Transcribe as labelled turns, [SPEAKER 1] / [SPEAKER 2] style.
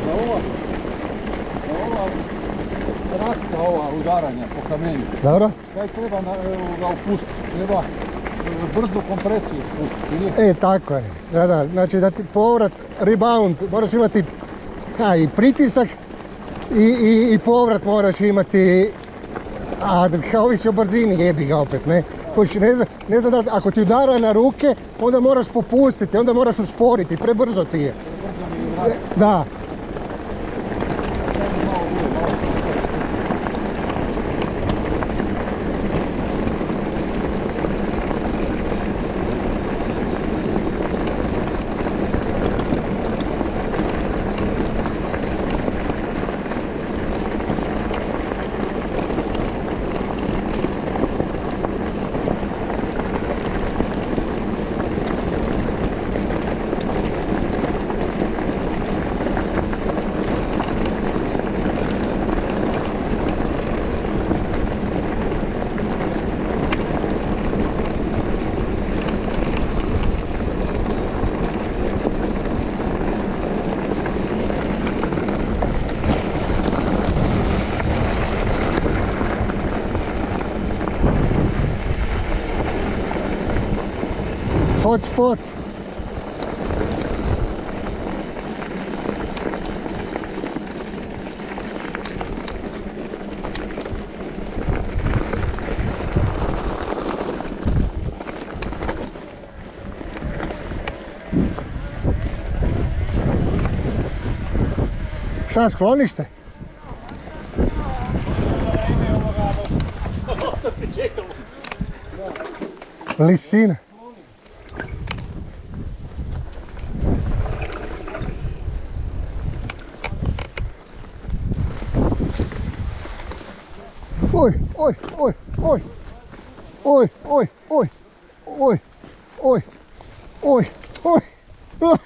[SPEAKER 1] za ova kratka ova udaranja po kamenju.
[SPEAKER 2] Dobro.
[SPEAKER 1] Kaj treba ga upustiti? Treba brzo kompresiju spustiti.
[SPEAKER 2] Tako je. Da, znači da ti povrat, rebound, moraš imati i pritisak i povrat moraš imati, a ovisi o brzini, jebi ga opet, ne? Ne znam da, ako ti udara na ruke, onda moraš popustiti, onda moraš usporiti, prebrzo ti je. Da. Hotspot. Šta, sklonište? Lisina. Oj, oj, oj, oj, oj, oj, oj, oj, oj, oj, oj,